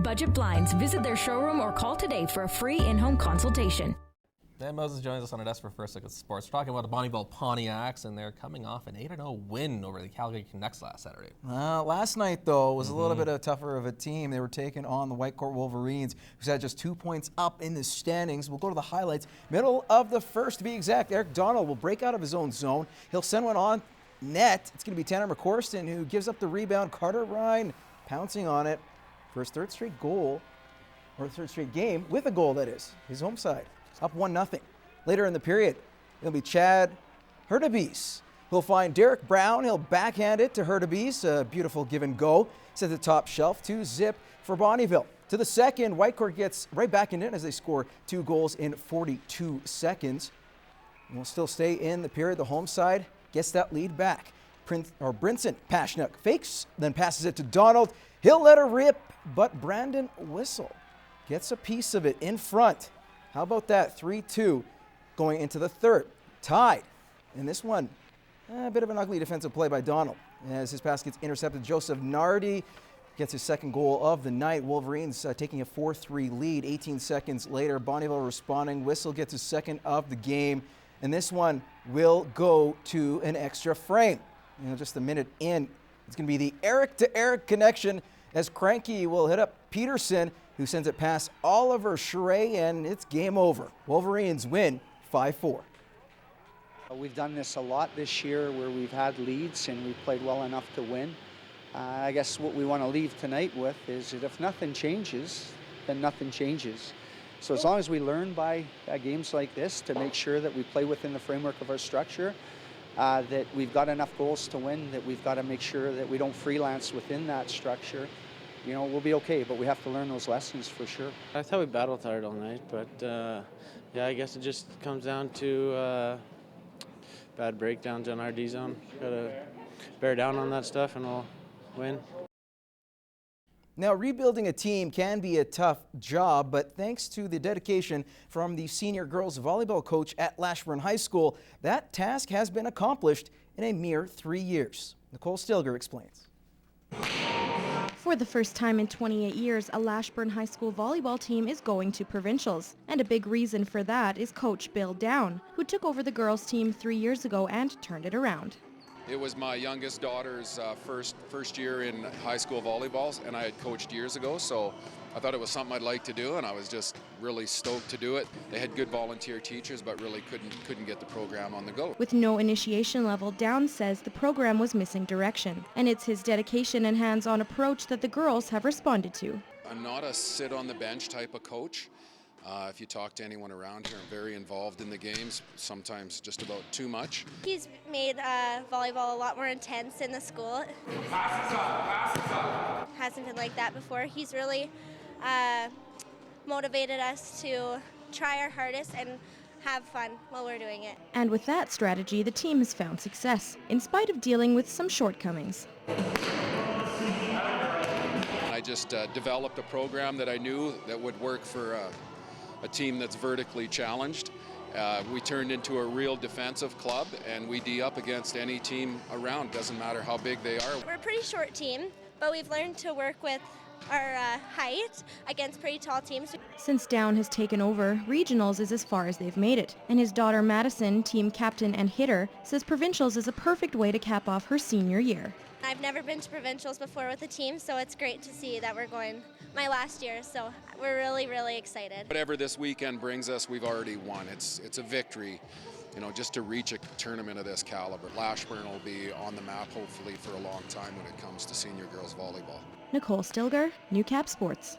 Budget Blinds. Visit their showroom or call today for a free in-home consultation. Dan Moses joins us on a desk for First Look at Sports. We're talking about the Bonnyviille Pontiacs, and they're coming off an 8-0 win over the Calgary Canucks last Saturday. Last night, though, was a little bit tougher of a team. They were taking on the Whitecourt Wolverines, who had just 2 points up in the standings. We'll go to the highlights. Middle of the first, to be exact, Eric Donald will break out of his own zone. He'll send one on net. It's going to be Tanner McCorston who gives up the rebound. Carter Ryan pouncing on it for his third straight goal, or third straight game, with a goal, that is. His home side. Up 1-0. Later in the period, it'll be Chad Hurtubise. He'll find Derek Brown. He'll backhand it to Hurtubise. A beautiful give and go. It's at the top shelf. 2-0 for Bonnyviille. To the second, Whitecourt gets right back in it as they score 2 goals in 42 seconds. And we'll still stay in the period. The home side gets that lead back. Brinson Pashnuk fakes, then passes it to Donald. He'll let her rip, but Brandon Whistle gets a piece of it in front. How about that? 3-2 going into the third. Tied. And this one, a bit of an ugly defensive play by Donald as his pass gets intercepted. Joseph Nardi gets his second goal of the night. Wolverines taking a 4-3 lead. 18 seconds later, Bonnyviille responding. Whistle gets his second of the game. And this one will go to an extra frame. Just a minute in, it's going to be the Eric-to-Eric connection as Cranky will hit up Peterson, who sends it past Oliver Schrey, and it's game over. Wolverines win 5-4. We've done this a lot this year where we've had leads and we've played well enough to win. I guess what we want to leave tonight with is that if nothing changes, then nothing changes. So as long as we learn by games like this to make sure that we play within the framework of our structure, that we've got enough goals to win, that we've got to make sure that we don't freelance within that structure, we'll be okay, but we have to learn those lessons for sure. I thought we battled hard all night, but yeah, I guess it just comes down to bad breakdowns in our D zone. Got to bear down on that stuff and we'll win. Now, rebuilding a team can be a tough job, but thanks to the dedication from the senior girls volleyball coach at Lashburn High School, that task has been accomplished in a mere 3 years. Nicole Stilger explains. For the first time in 28 years, a Lashburn High School volleyball team is going to provincials. And a big reason for that is coach Bill Down, who took over the girls team 3 years ago and turned it around. It was my youngest daughter's first year in high school volleyballs, and I had coached years ago, so I thought it was something I'd like to do, and I was just really stoked to do it. They had good volunteer teachers, but really couldn't get the program on the go. With no initiation level, Down says the program was missing direction, and it's his dedication and hands-on approach that the girls have responded to. I'm not a sit-on-the-bench type of coach. If you talk to anyone around here, I'm very involved in the games, sometimes just about too much. He's made volleyball a lot more intense in the school. Hasn't been like that before. He's really motivated us to try our hardest and have fun while we're doing it. And with that strategy, the team has found success, in spite of dealing with some shortcomings. I just developed a program that I knew that would work for a team that's vertically challenged. We turned into a real defensive club, and we D up against any team around. Doesn't matter how big they are. We're a pretty short team, but we've learned to work with our height against pretty tall teams. Since Down has taken over, regionals is as far as they've made it. And his daughter Madison, team captain and hitter, says provincials is a perfect way to cap off her senior year. I've never been to provincials before with a team, so it's great to see that we're going my last year, so we're really, really excited. Whatever this weekend brings us, we've already won. It's a victory, just to reach a tournament of this caliber. Lashburn will be on the map, hopefully, for a long time when it comes to senior girls volleyball. Nicole Stilger, Newcap Sports.